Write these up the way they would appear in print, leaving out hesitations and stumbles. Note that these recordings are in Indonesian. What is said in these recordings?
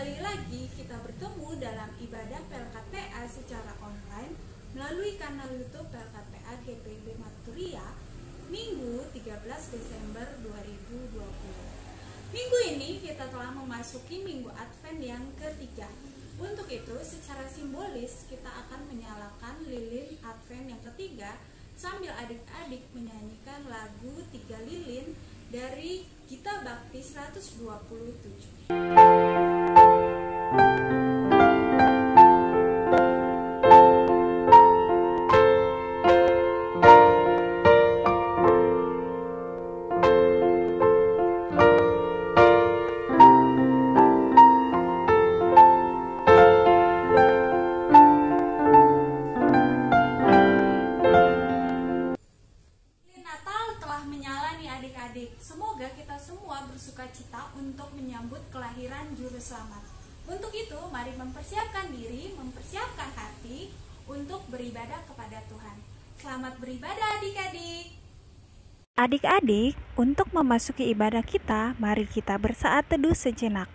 Kembali lagi kita bertemu dalam ibadah PLKPA secara online melalui kanal YouTube PLKPA GPIB Maturia Minggu 13 Desember 2020. Minggu ini kita telah memasuki Minggu Advent yang ketiga. Untuk itu secara simbolis kita akan menyalakan lilin Advent yang ketiga sambil adik-adik menyanyikan lagu 3 lilin dari Gita Bakti 127. Semoga kita semua bersukacita untuk menyambut kelahiran Juru Selamat. Untuk itu, mari mempersiapkan diri, mempersiapkan hati untuk beribadah kepada Tuhan. Selamat beribadah adik-adik. Adik-adik, untuk memasuki ibadah kita, mari kita bersaat teduh sejenak.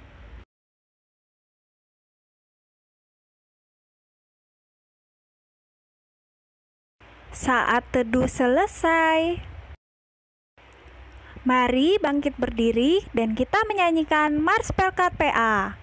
Saat teduh selesai. Mari bangkit berdiri dan kita menyanyikan Mars PLKPA.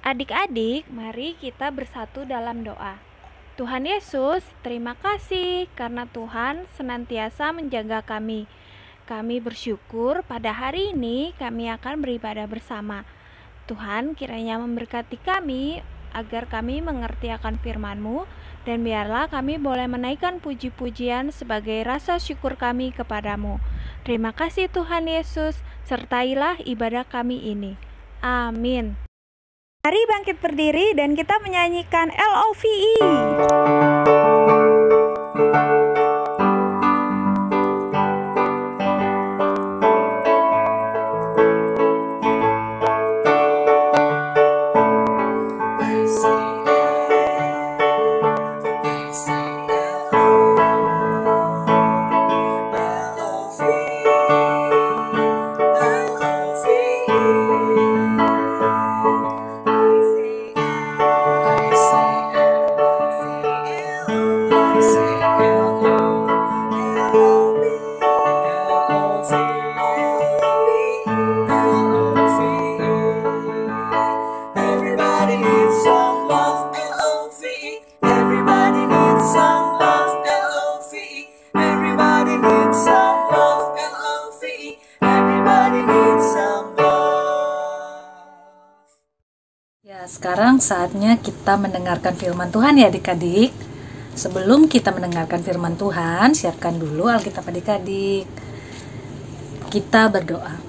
Adik-adik, mari kita bersatu dalam doa. Tuhan Yesus, terima kasih karena Tuhan senantiasa menjaga kami. Kami bersyukur pada hari ini kami akan beribadah bersama. Tuhan kiranya memberkati kami agar kami mengerti akan firman-Mu dan biarlah kami boleh menaikkan puji-pujian sebagai rasa syukur kami kepadamu. Terima kasih Tuhan Yesus, sertailah ibadah kami ini. Amin. Mari bangkit berdiri dan kita menyanyikan LOVE. Sekarang saatnya kita mendengarkan firman Tuhan ya adik-adik. Sebelum kita mendengarkan firman Tuhan, siapkan dulu Alkitab adik-adik. Kita berdoa.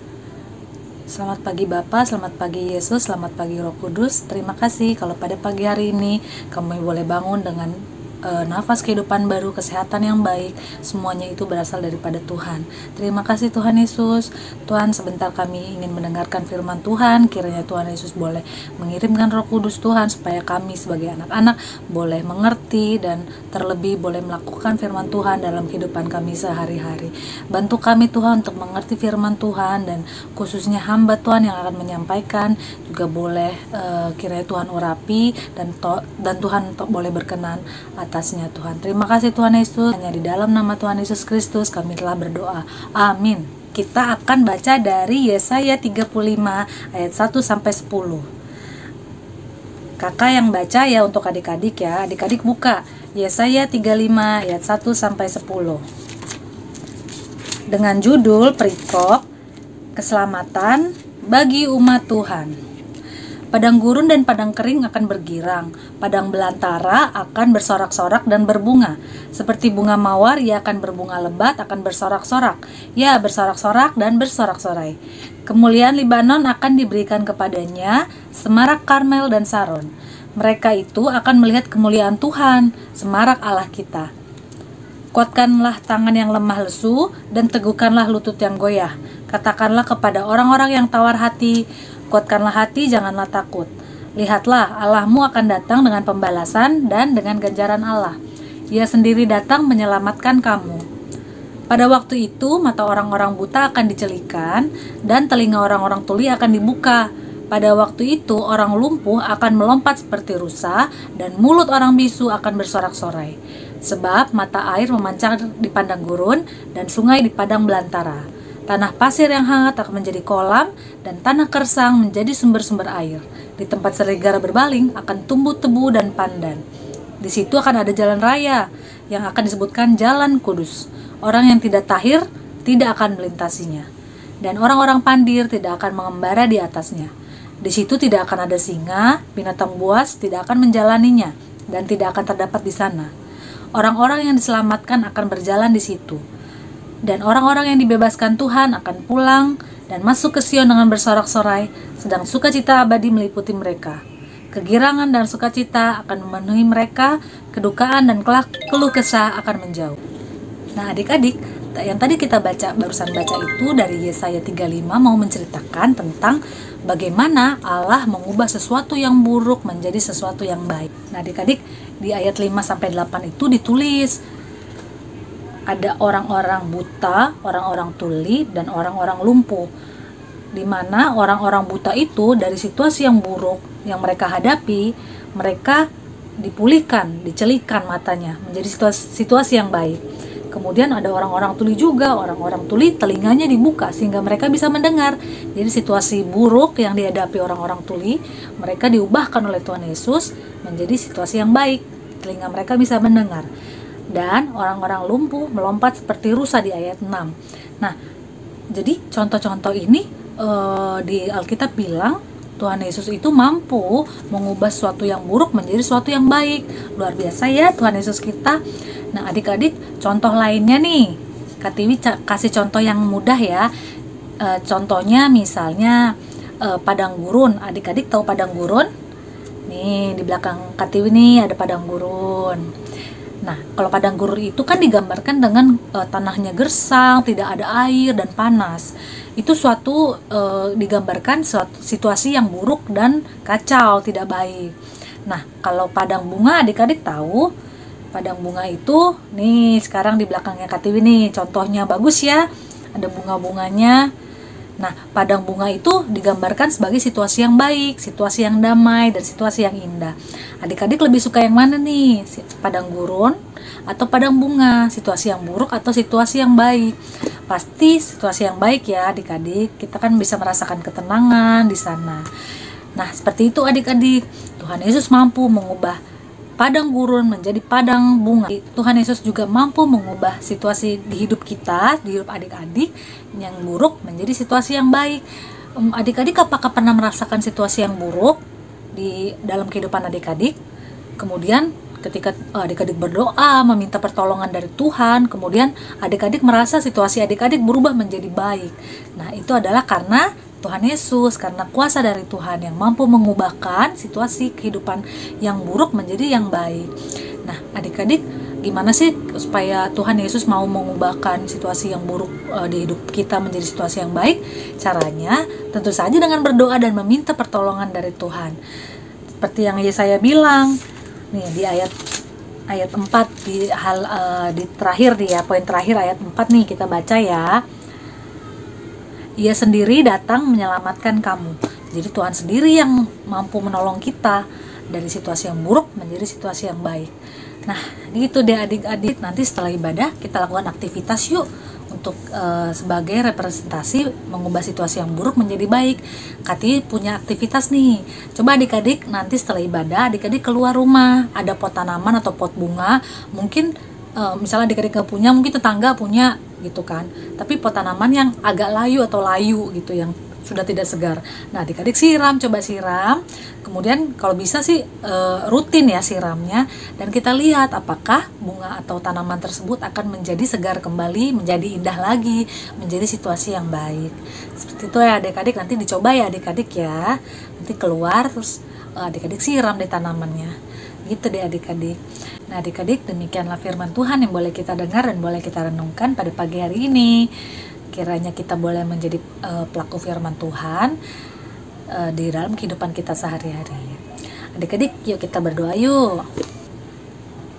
Selamat pagi Bapa, selamat pagi Yesus, selamat pagi Roh Kudus. Terima kasih kalau pada pagi hari ini kami boleh bangun dengan nafas kehidupan baru, kesehatan yang baik, semuanya itu berasal daripada Tuhan. Terima kasih Tuhan Yesus. Tuhan, sebentar kami ingin mendengarkan firman Tuhan. Kiranya Tuhan Yesus boleh mengirimkan Roh Kudus Tuhan, supaya kami sebagai anak-anak boleh mengerti dan terlebih boleh melakukan firman Tuhan dalam kehidupan kami sehari-hari. Bantu kami Tuhan untuk mengerti firman Tuhan, dan khususnya hamba Tuhan yang akan menyampaikan juga boleh kiranya Tuhan urapi dan Tuhan boleh berkenan atasnya Tuhan. Terima kasih Tuhan Yesus. Hanya di dalam nama Tuhan Yesus Kristus kami telah berdoa. Amin. Kita akan baca dari Yesaya 35 ayat 1 sampai 10. Kakak yang baca ya untuk adik-adik ya. Adik-adik buka Yesaya 35 ayat 1 sampai 10. Dengan judul perikop keselamatan bagi umat Tuhan. Padang gurun dan padang kering akan bergirang, padang belantara akan bersorak-sorak dan berbunga. Seperti bunga mawar, ia akan berbunga lebat, akan bersorak-sorak. Ya, bersorak-sorak dan bersorak-sorai. Kemuliaan Libanon akan diberikan kepadanya, semarak Karmel dan Saron. Mereka itu akan melihat kemuliaan Tuhan, semarak Allah kita. Kuatkanlah tangan yang lemah lesu, dan teguhkanlah lutut yang goyah. Katakanlah kepada orang-orang yang tawar hati, kuatkanlah hati, janganlah takut. Lihatlah, Allahmu akan datang dengan pembalasan dan dengan ganjaran Allah. Ia sendiri datang menyelamatkan kamu. Pada waktu itu, mata orang-orang buta akan dicelikan, dan telinga orang-orang tuli akan dibuka. Pada waktu itu, orang lumpuh akan melompat seperti rusa, dan mulut orang bisu akan bersorak-sorai. Sebab mata air memancar di padang gurun, dan sungai di padang belantara. Tanah pasir yang hangat akan menjadi kolam, dan tanah kersang menjadi sumber-sumber air. Di tempat serigala berbaling akan tumbuh tebu dan pandan. Di situ akan ada jalan raya yang akan disebutkan Jalan Kudus. Orang yang tidak tahir tidak akan melintasinya, dan orang-orang pandir tidak akan mengembara di atasnya. Di situ tidak akan ada singa, binatang buas tidak akan menjalaninya, dan tidak akan terdapat di sana. Orang-orang yang diselamatkan akan berjalan di situ. Dan orang-orang yang dibebaskan Tuhan akan pulang dan masuk ke Sion dengan bersorak-sorai, sedang sukacita abadi meliputi mereka. Kegirangan dan sukacita akan memenuhi mereka, kedukaan dan keluh kesah akan menjauh. Nah adik-adik, yang tadi kita barusan baca itu dari Yesaya 35 mau menceritakan tentang bagaimana Allah mengubah sesuatu yang buruk menjadi sesuatu yang baik. Nah adik-adik, di ayat 5-8 itu ditulis ada orang-orang buta, orang-orang tuli, dan orang-orang lumpuh. Di mana orang-orang buta itu dari situasi yang buruk yang mereka hadapi, mereka dipulihkan, dicelikan matanya menjadi situasi yang baik. Kemudian ada orang-orang tuli juga, orang-orang tuli telinganya dibuka sehingga mereka bisa mendengar. Jadi situasi buruk yang dihadapi orang-orang tuli, mereka diubahkan oleh Tuhan Yesus menjadi situasi yang baik. Telinga mereka bisa mendengar. Dan orang-orang lumpuh melompat seperti rusa di ayat 6. Nah, jadi contoh-contoh ini di Alkitab bilang Tuhan Yesus itu mampu mengubah sesuatu yang buruk menjadi sesuatu yang baik. Luar biasa ya Tuhan Yesus kita. Nah adik-adik, contoh lainnya nih, Kak Tiwi kasih contoh yang mudah ya. Contohnya misalnya padang gurun. Adik-adik tahu padang gurun? Nih di belakang Kak Tiwi nih ada padang gurun. Nah, kalau padang gurun itu kan digambarkan dengan tanahnya gersang, tidak ada air dan panas. Itu suatu digambarkan suatu situasi yang buruk dan kacau, tidak baik. Nah, kalau padang bunga adik-adik tahu, padang bunga itu nih sekarang di belakangnya Katiwi nih, contohnya bagus ya. Ada bunga-bunganya. Nah, padang bunga itu digambarkan sebagai situasi yang baik, situasi yang damai, dan situasi yang indah. Adik-adik lebih suka yang mana nih? Padang gurun atau padang bunga? Situasi yang buruk atau situasi yang baik? Pasti situasi yang baik ya adik-adik. Kita kan bisa merasakan ketenangan di sana. Nah, seperti itu adik-adik. Tuhan Yesus mampu mengubah padang gurun menjadi padang bunga. Tuhan Yesus juga mampu mengubah situasi di hidup kita, di hidup adik-adik yang buruk menjadi situasi yang baik. Adik-adik apakah pernah merasakan situasi yang buruk di dalam kehidupan adik-adik? Kemudian ketika adik-adik berdoa meminta pertolongan dari Tuhan, kemudian adik-adik merasa situasi adik-adik berubah menjadi baik. Nah, itu adalah karena Tuhan Yesus, karena kuasa dari Tuhan yang mampu mengubahkan situasi kehidupan yang buruk menjadi yang baik. Nah, adik-adik, gimana sih supaya Tuhan Yesus mau mengubahkan situasi yang buruk di hidup kita menjadi situasi yang baik? Caranya tentu saja dengan berdoa dan meminta pertolongan dari Tuhan. Seperti yang Yesaya bilang nih di ayat 4 di terakhir nih ya, poin terakhir ayat 4 nih, kita baca ya. Ia sendiri datang menyelamatkan kamu. Jadi Tuhan sendiri yang mampu menolong kita dari situasi yang buruk menjadi situasi yang baik. Nah, gitu deh adik-adik. Nanti setelah ibadah kita lakukan aktivitas yuk untuk sebagai representasi mengubah situasi yang buruk menjadi baik. Kati punya aktivitas nih. Coba adik-adik nanti setelah ibadah adik-adik keluar rumah, ada pot tanaman atau pot bunga. Mungkin misalnya adik-adik gak punya, mungkin tetangga punya gitu kan. Tapi pot tanaman yang agak layu atau layu gitu, yang sudah tidak segar. Nah, adik-adik coba siram. Kemudian kalau bisa sih rutin ya siramnya, dan kita lihat apakah bunga atau tanaman tersebut akan menjadi segar kembali, menjadi indah lagi, menjadi situasi yang baik. Seperti itu ya adik-adik, nanti dicoba ya adik-adik ya. Nanti keluar terus adik-adik siram deh tanamannya. Gitu deh adik-adik. Nah, adik-adik, demikianlah firman Tuhan yang boleh kita dengar dan boleh kita renungkan pada pagi hari ini. Kiranya kita boleh menjadi pelaku firman Tuhan di dalam kehidupan kita sehari-hari. Adik-adik, yuk kita berdoa yuk.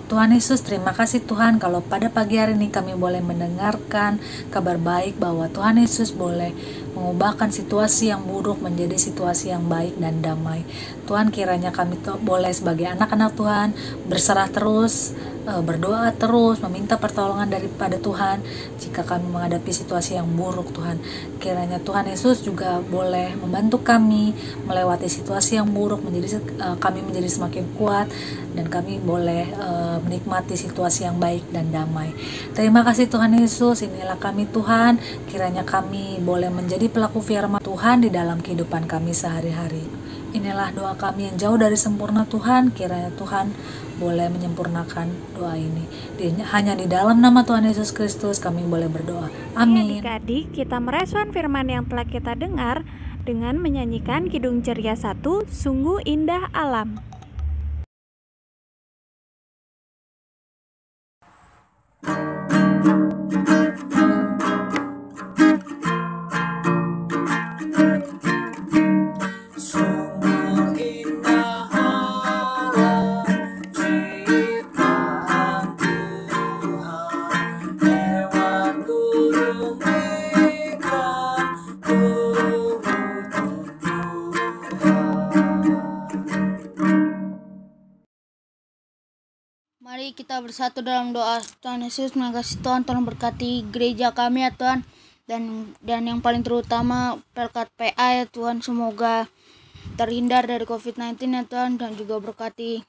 Tuhan Yesus, terima kasih Tuhan kalau pada pagi hari ini kami boleh mendengarkan kabar baik bahwa Tuhan Yesus boleh mengubahkan situasi yang buruk menjadi situasi yang baik dan damai. Tuhan, kiranya kami boleh sebagai anak-anak Tuhan berserah terus, berdoa terus, meminta pertolongan daripada Tuhan jika kami menghadapi situasi yang buruk. Tuhan, kiranya Tuhan Yesus juga boleh membantu kami melewati situasi yang buruk, kami menjadi semakin kuat, dan kami boleh menikmati situasi yang baik dan damai. Terima kasih Tuhan Yesus, inilah kami Tuhan, kiranya kami boleh menjadi pelaku firman Tuhan di dalam kehidupan kami sehari-hari. Inilah doa kami yang jauh dari sempurna Tuhan, kiranya Tuhan boleh menyempurnakan doa ini. Hanya di dalam nama Tuhan Yesus Kristus kami boleh berdoa. Amin. Adik-adik, kita merespon firman yang telah kita dengar dengan menyanyikan Kidung Ceria 1, Sungguh Indah Alam. Mari kita bersatu dalam doa. Tuhan Yesus, mengasihi Tuhan, tolong berkati gereja kami ya Tuhan, dan yang paling terutama Pelkat PA ya Tuhan, semoga terhindar dari COVID-19 ya Tuhan, dan juga berkati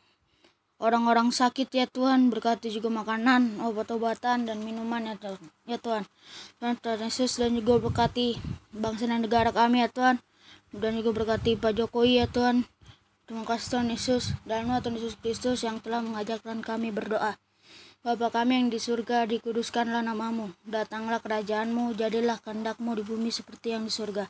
orang-orang sakit ya Tuhan, berkati juga makanan, obat-obatan dan minuman ya Tuhan. Tuhan Yesus, dan juga berkati bangsa dan negara kami ya Tuhan, dan juga berkati Pak Jokowi ya Tuhan. Terima kasih Tuhan Yesus, dalam nama Tuhan Yesus Kristus yang telah mengajarkan kami berdoa. Bapa kami yang di surga, dikuduskanlah namamu, datanglah kerajaanmu, jadilah kehendak-mu di bumi seperti yang di surga.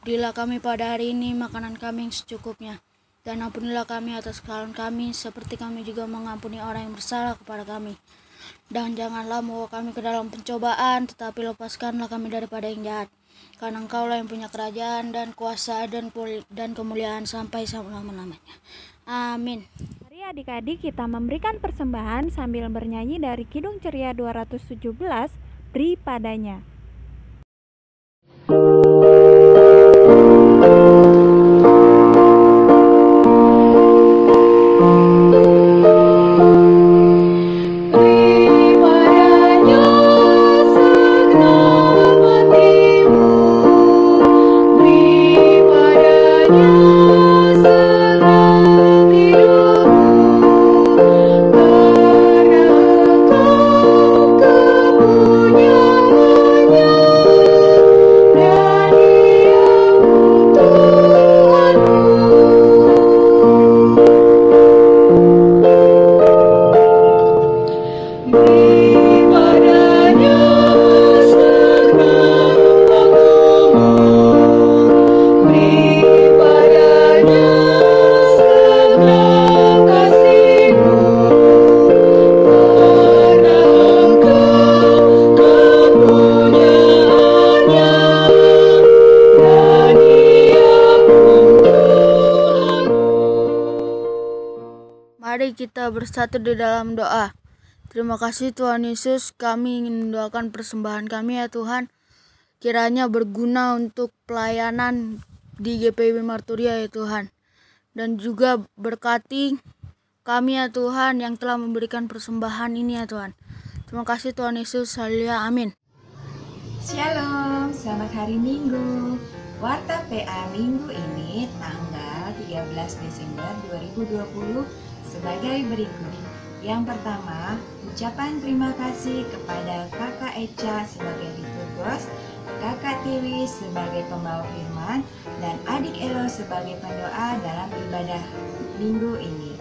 Berilah kami pada hari ini makanan kami yang secukupnya, dan ampunilah kami atas kesalahan kami, seperti kami juga mengampuni orang yang bersalah kepada kami. Dan janganlah membawa kami ke dalam pencobaan, tetapi lepaskanlah kami daripada yang jahat. Karena Engkaulah yang punya kerajaan dan kuasa dan kemuliaan sampai selama-lamanya. Amin. Mari adik-adik kita memberikan persembahan sambil bernyanyi dari Kidung Ceria 217, Beri Padanya. Beri padanya kita bersatu di dalam doa. Terima kasih Tuhan Yesus, kami ingin mendoakan persembahan kami ya Tuhan. Kiranya berguna untuk pelayanan di GPIB Marturia ya Tuhan. Dan juga berkati kami ya Tuhan yang telah memberikan persembahan ini ya Tuhan. Terima kasih Tuhan Yesus, haleluya, amin. Shalom, selamat hari Minggu. Warta PA minggu ini tanggal 13 Desember 2020 sebagai berikut. Yang pertama, ucapan terima kasih kepada Kakak Eca sebagai liturgos, Kakak Tiwi sebagai pembawa firman, dan adik Elo sebagai pendoa dalam ibadah minggu ini.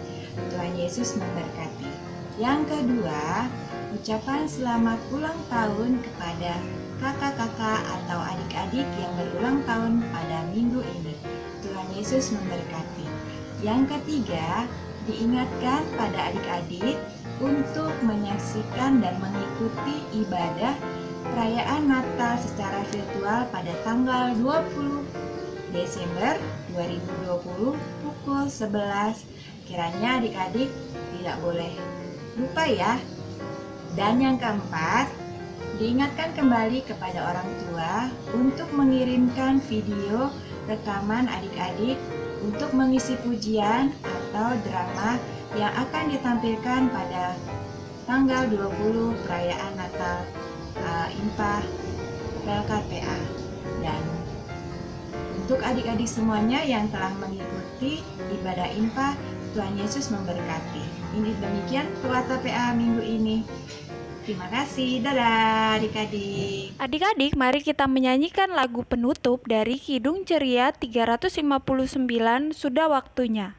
Tuhan Yesus memberkati. Yang kedua, ucapan selamat ulang tahun kepada kakak-kakak atau adik-adik yang berulang tahun pada minggu ini. Tuhan Yesus memberkati. Yang ketiga, diingatkan pada adik-adik untuk menyaksikan dan mengikuti ibadah perayaan Natal secara virtual pada tanggal 20 Desember 2020 pukul 11. Kiranya adik-adik tidak boleh lupa ya. Dan yang keempat, diingatkan kembali kepada orang tua untuk mengirimkan video rekaman adik-adik untuk mengisi pujian atau drama yang akan ditampilkan pada tanggal 20 perayaan Natal IMPA Pelkat PA. Dan untuk adik-adik semuanya yang telah mengikuti ibadah IMPA, Tuhan Yesus memberkati. Ini demikian Warta PA minggu ini. Terima kasih, dadah adik-adik. Adik-adik, mari kita menyanyikan lagu penutup dari Kidung Ceria 359, Sudah Waktunya.